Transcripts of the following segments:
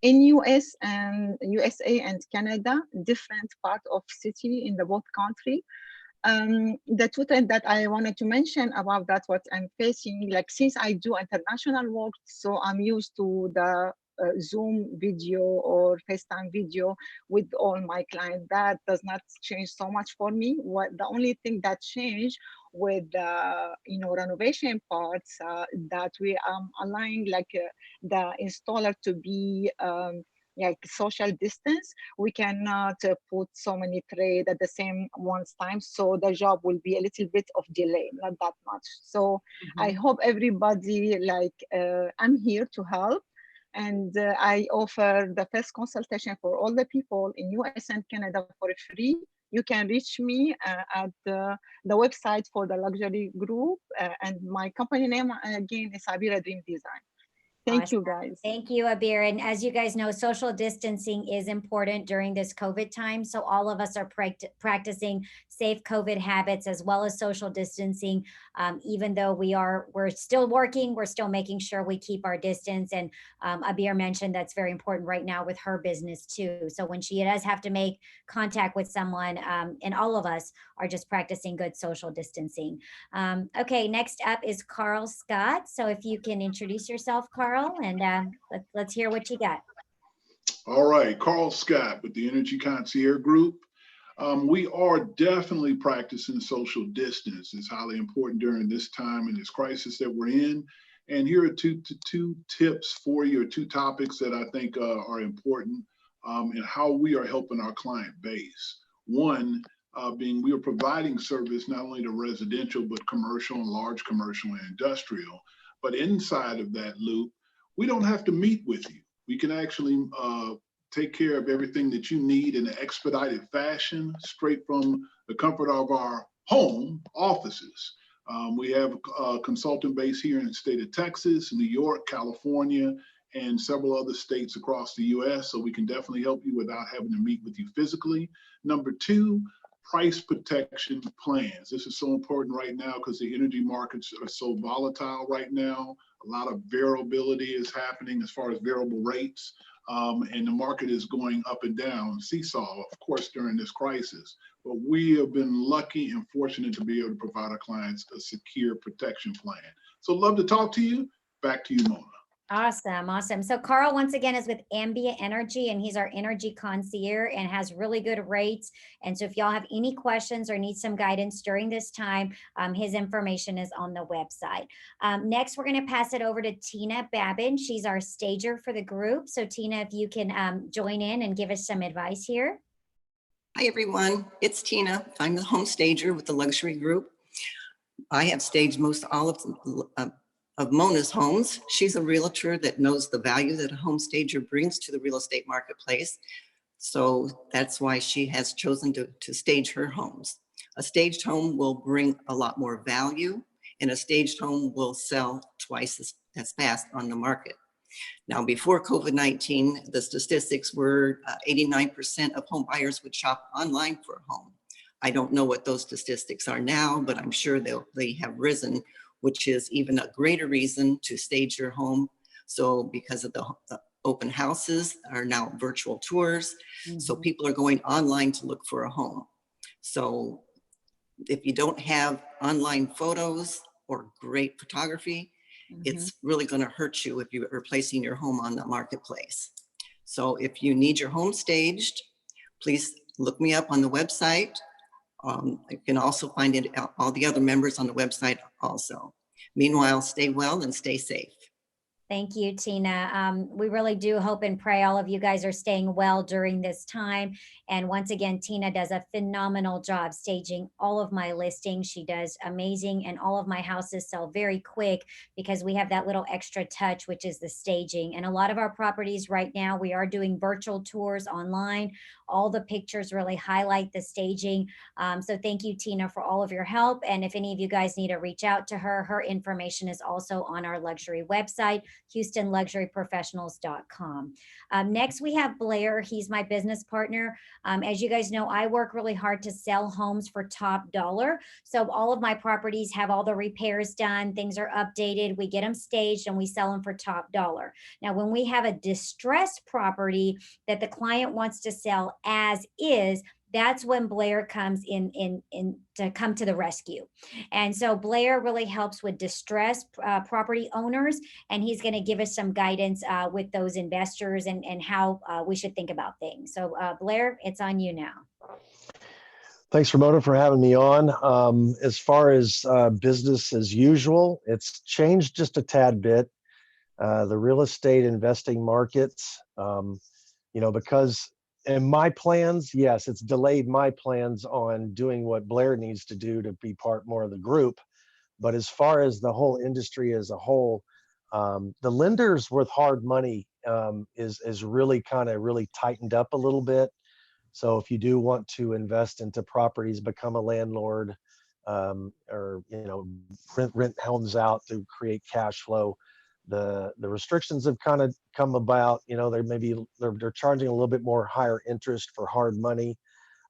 in US and USA and Canada, different part of city in the both country. The two things that I wanted to mention about that, what I'm facing, like since I do international work, so I'm used to the Zoom video or FaceTime video with all my clients. That does not change so much for me. What the only thing that changed with the renovation parts, that we allowing like the installer to be like social distance. We cannot put so many trade at the same one's time, so the job will be a little bit of delay, not that much. So I Mhm. hope everybody, like, I'm here to help, and I offer the first consultation for all the people in US and Canada for free. You can reach me at the website for the luxury group, and my company name again is Abira Dream Design. Thank Awesome. you, guys. Thank you, Abir. And as you guys know, social distancing is important during this COVID time. So all of us are practicing safe COVID habits as well as social distancing. Even though we're still working, we're still making sure we keep our distance. And Abir mentioned that's very important right now with her business too. So when she does have to make contact with someone, and all of us are just practicing good social distancing. Okay, next up is Carl Scott. So if you can introduce yourself, Carl, and let's hear what you got. All right, Carl Scott with the Energy Concierge Group. We are definitely practicing social distance. It's highly important during this time and this crisis that we're in. And here are two tips for you, or two topics that I think are important in how we are helping our client base. One, being we are providing service not only to residential, but commercial and large commercial and industrial. But inside of that loop, we don't have to meet with you. We can actually take care of everything that you need in an expedited fashion, straight from the comfort of our home offices. We have a consultant base here in the state of Texas, New York, California, and several other states across the US. So we can definitely help you without having to meet with you physically. Number two, price protection plans. This is so important right now because the energy markets are so volatile right now. A lot of variability is happening as far as variable rates. And the market is going up and down, seesaw, of course, during this crisis. But we have been lucky and fortunate to be able to provide our clients a secure protection plan. So love to talk to you. Back to you, Mona. Awesome, awesome. So Carl, once again, is with Ambient Energy, and he's our energy concierge and has really good rates. And so if y'all have any questions or need some guidance during this time, his information is on the website. Next, we're going to pass it over to Tina Babin. She's our stager for the group. So Tina, if you can join in and give us some advice here. Hi, everyone. It's Tina. I'm the home stager with the luxury group. I have staged most all of Mona's homes. She's a realtor that knows the value that a home stager brings to the real estate marketplace. So that's why she has chosen to stage her homes. A staged home will bring a lot more value, and a staged home will sell twice as fast on the market. Now, before COVID-19, the statistics were 89% of home buyers would shop online for a home. I don't know what those statistics are now, but I'm sure they have risen, which is even a greater reason to stage your home. So because of the open houses are now virtual tours, so people are going online to look for a home. So if you don't have online photos or great photography, it's really going to hurt you if you're placing your home on the marketplace. So if you need your home staged, please look me up on the website. You can also find all the other members on the website also. Meanwhile, stay well and stay safe. Thank you, Tina. We really do hope and pray all of you guys are staying well during this time. And once again, Tina does a phenomenal job staging all of my listings. She does amazing, and all of my houses sell very quick because we have that little extra touch, which is the staging. And a lot of our properties right now, we are doing virtual tours online. All the pictures really highlight the staging. So thank you, Tina, for all of your help. And if any of you guys need to reach out to her, her information is also on our luxury website. HoustonLuxuryProfessionals.com. Next, we have Blair. He's my business partner. As you guys know, I work really hard to sell homes for top dollar. So all of my properties have all the repairs done, things are updated, we get them staged, and we sell them for top dollar. Now, when we have a distressed property that the client wants to sell as is, that's when Blair comes in to come to the rescue. And so Blair really helps with distressed property owners, and he's going to give us some guidance with those investors and how we should think about things. So Blair, it's on you now. Thanks, Ramona, for having me on. As far as business as usual, it's changed just a tad bit. The real estate investing markets, because in my plans, yes, it's delayed my plans on doing what Blair needs to do to be part more of the group. But as far as the whole industry as a whole, the lenders with hard money is really really tightened up a little bit. So if you do want to invest into properties, become a landlord, or rent homes out to create cash flow, the restrictions have kind of come about. They're charging a little bit more higher interest for hard money.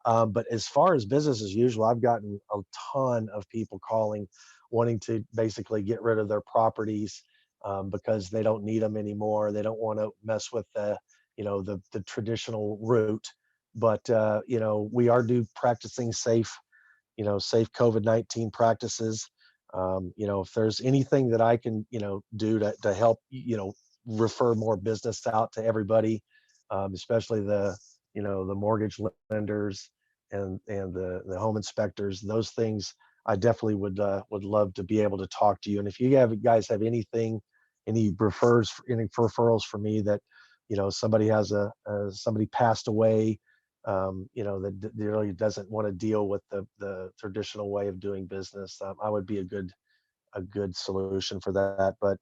But as far as business as usual, I've gotten a ton of people calling, wanting to basically get rid of their properties because they don't need them anymore. They don't want to mess with the traditional route. But we are practicing safe COVID-19 practices. If there's anything that I can do to help refer more business out to everybody, especially the mortgage lenders and the home inspectors, those things, I definitely would love to be able to talk to you. And if you guys have any referrals for me that somebody has somebody passed away, that really doesn't want to deal with the traditional way of doing business, I would be a good solution for that. But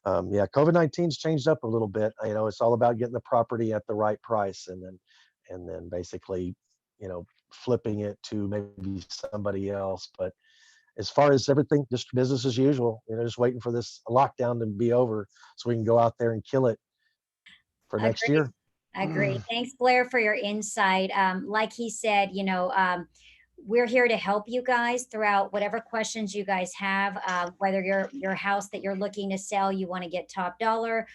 COVID-19's changed up a little bit. It's all about getting the property at the right price, and then basically flipping it to maybe somebody else. But as far as everything, just business as usual, just waiting for this lockdown to be over so we can go out there and kill it for next year. Agree. Thanks, Blair, for your insight. Like he said, we're here to help you guys throughout whatever questions you guys have, whether your house that you're looking to sell, you want to get top dollar,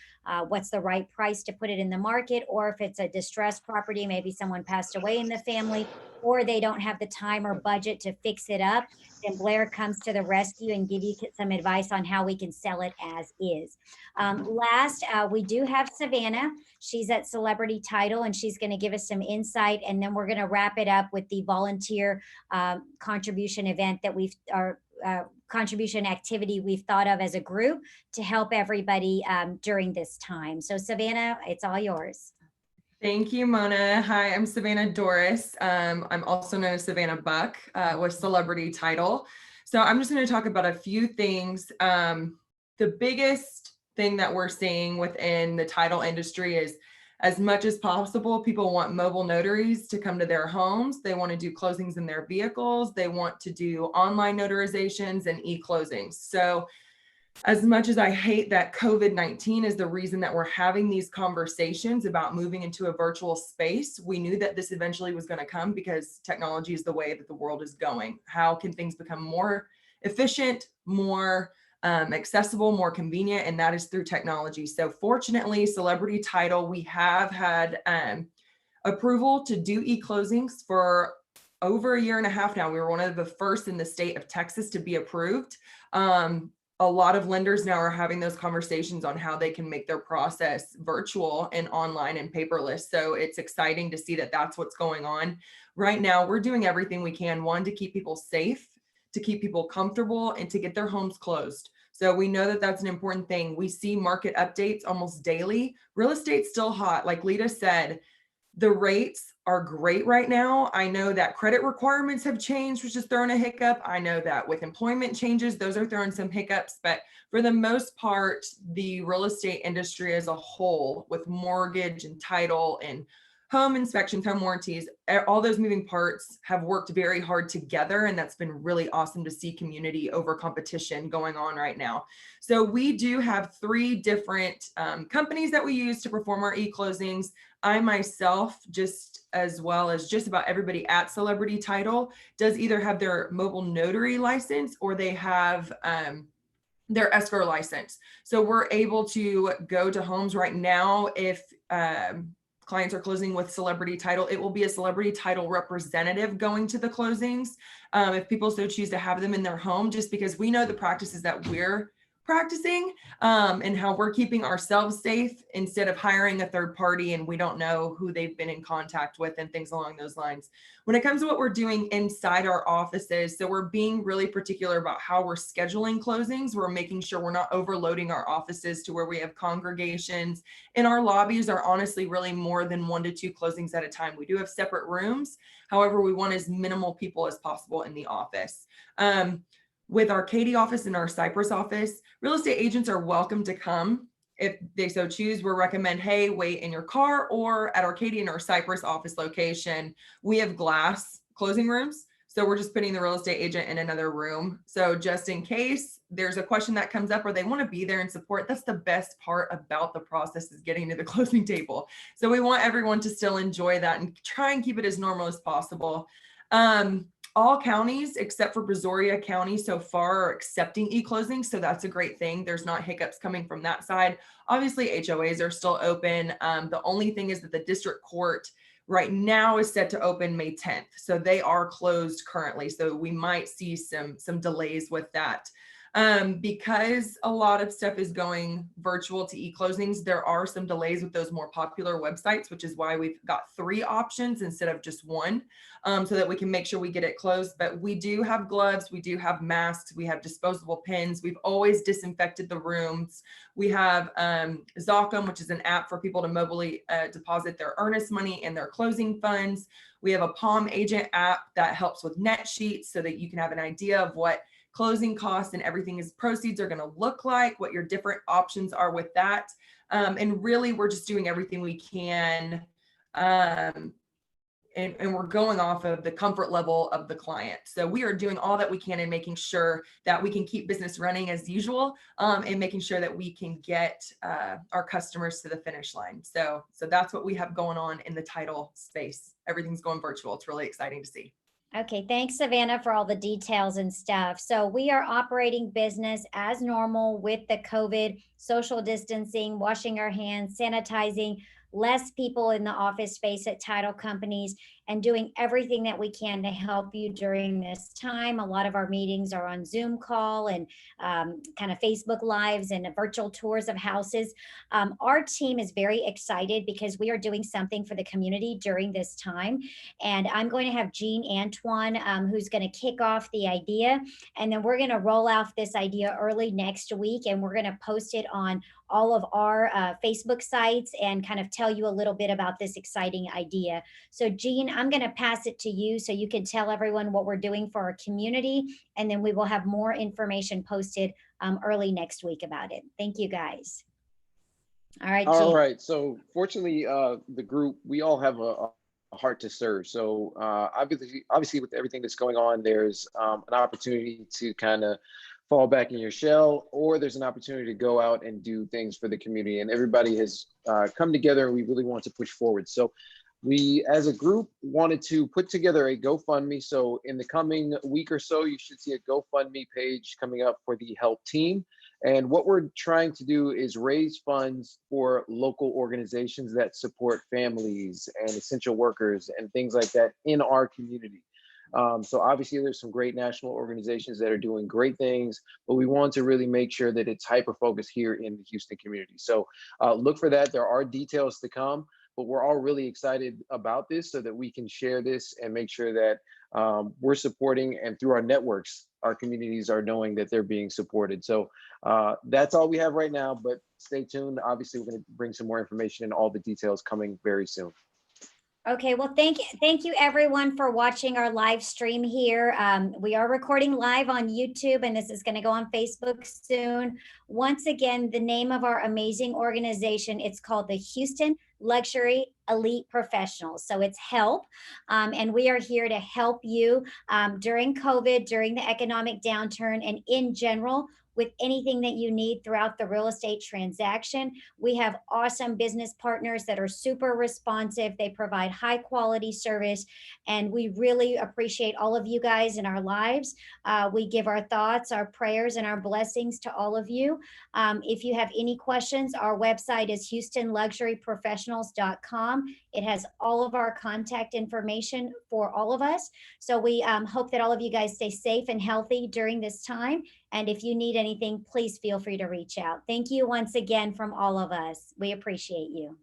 what's the right price to put it in the market, or if it's a distressed property, maybe someone passed away in the family, or they don't have the time or budget to fix it up, then Blair comes to the rescue and give you some advice on how we can sell it as is. Last, we do have Savannah. She's at Celebrity Title, and she's going to give us some insight, and then we're going to wrap it up with the volunteer contribution event that contribution activity we've thought of as a group to help everybody during this time. So Savannah, it's all yours. Thank you, Mona. Hi, I'm Savannah Doris. I'm also known as Savannah Buck with Celebrity Title. So I'm just going to talk about a few things. The biggest thing that we're seeing within the title industry is, as much as possible, people want mobile notaries to come to their homes. They want to do closings in their vehicles. They want to do online notarizations and e-closings. So as much as I hate that COVID-19 is the reason that we're having these conversations about moving into a virtual space, we knew that this eventually was going to come because technology is the way that the world is going. How can things become more efficient, more accessible, more convenient? And that is through technology. So fortunately, Celebrity Title, we have had approval to do e-closings for over a year and a half now. We were one of the first in the state of Texas to be approved. A lot of lenders now are having those conversations on how they can make their process virtual and online and paperless. So it's exciting to see that that's what's going on. Right now, we're doing everything we can, one, to keep people safe, to keep people comfortable, and to get their homes closed. So we know that that's an important thing. We see market updates almost daily. Real estate's still hot. Like Lita said, the rates are great right now. I know that credit requirements have changed, which is throwing a hiccup. I know that with employment changes, those are throwing some hiccups. But for the most part, the real estate industry as a whole, with mortgage and title and home inspections, home warranties, all those moving parts have worked very hard together. And that's been really awesome to see community over competition going on right now. So we do have 3 different companies that we use to perform our e-closings. I myself, just as well as just about everybody at Celebrity Title, does either have their mobile notary license or they have their escrow license. So we're able to go to homes right now. If clients are closing with Celebrity Title, it will be a Celebrity Title representative going to the closings if people so choose to have them in their home, just because we know the practices that we're practicing and how we're keeping ourselves safe instead of hiring a third party and we don't know who they've been in contact with and things along those lines. When it comes to what we're doing inside our offices, so we're being really particular about how we're scheduling closings. We're making sure we're not overloading our offices to where we have congregations. And our lobbies are honestly really more than 1 to 2 closings at a time. We do have separate rooms. However, we want as minimal people as possible in the office. With our Katy office and our Cypress office, real estate agents are welcome to come if they so choose. We'll recommend, hey, wait in your car, or at our Katy and our Cypress office location, we have glass closing rooms. So we're just putting the real estate agent in another room. So just in case there's a question that comes up or they want to be there and support, that's the best part about the process, is getting to the closing table. So we want everyone to still enjoy that and try and keep it as normal as possible. All counties except for Brazoria County so far are accepting e-closings. So that's a great thing. There's not hiccups coming from that side. Obviously, HOAs are still open. The only thing is that the district court right now is set to open May 10th. So they are closed currently. So we might see some delays with that. Because a lot of stuff is going virtual to e-closings, there are some delays with those more popular websites, which is why we've got 3 options instead of just 1, so that we can make sure we get it closed. But we do have gloves, we do have masks, we have disposable pins. We've always disinfected the rooms. We have Zocum, which is an app for people to mobily deposit their earnest money and their closing funds. We have a Palm Agent app that helps with net sheets so that you can have an idea of what closing costs and everything is proceeds are going to look like, what your different options are with that. And really, we're just doing everything we can. And we're going off of the comfort level of the client. So we are doing all that we can and making sure that we can keep business running as usual, and making sure that we can get our customers to the finish line. So that's what we have going on in the title space. Everything's going virtual. It's really exciting to see. Okay, thanks, Savannah, for all the details and stuff. So we are operating business as normal with the COVID, social distancing, washing our hands, sanitizing, less people in the office space at title companies, and doing everything that we can to help you during this time. A lot of our meetings are on Zoom call and kind of Facebook Lives and virtual tours of houses. Our team is very excited because we are doing something for the community during this time. And I'm going to have Jean Antoine, who's going to kick off the idea. And then we're going to roll out this idea early next week, and we're going to post it on all of our Facebook sites and kind of tell you a little bit about this exciting idea. So Jean, I'm going to pass it to you so you can tell everyone what we're doing for our community, and then we will have more information posted early next week about it. Thank you, guys. All right, Jean. All right. So fortunately, the group, we all have a heart to serve. So obviously with everything that's going on, there's an opportunity to kind of fall back in your shell, or there's an opportunity to go out and do things for the community. And everybody has come together, and we really want to push forward. So we, as a group, wanted to put together a GoFundMe. So in the coming week or so, you should see a GoFundMe page coming up for the H.E.L.P team. And what we're trying to do is raise funds for local organizations that support families and essential workers and things like that in our community. So obviously there's some great national organizations that are doing great things, but we want to really make sure that it's hyper-focused here in the Houston community. So look for that. There are details to come, but we're all really excited about this so that we can share this and make sure that we're supporting, and through our networks, our communities are knowing that they're being supported. So that's all we have right now, but stay tuned. Obviously, we're going to bring some more information and all the details coming very soon. Okay, well, thank you everyone for watching our live stream here. We are recording live on YouTube, and this is going to go on Facebook soon. Once again, the name of our amazing organization, it's called the Houston Luxury elite professionals. So it's HELP, and we are here to help you during COVID, during the economic downturn, and in general, with anything that you need throughout the real estate transaction. We have awesome business partners that are super responsive. They provide high quality service, and we really appreciate all of you guys in our lives. We give our thoughts, our prayers, and our blessings to all of you. If you have any questions, our website is HoustonLuxuryProfessionals.com. It has all of our contact information for all of us. So we hope that all of you guys stay safe and healthy during this time. And if you need anything, please feel free to reach out. Thank you once again from all of us. We appreciate you.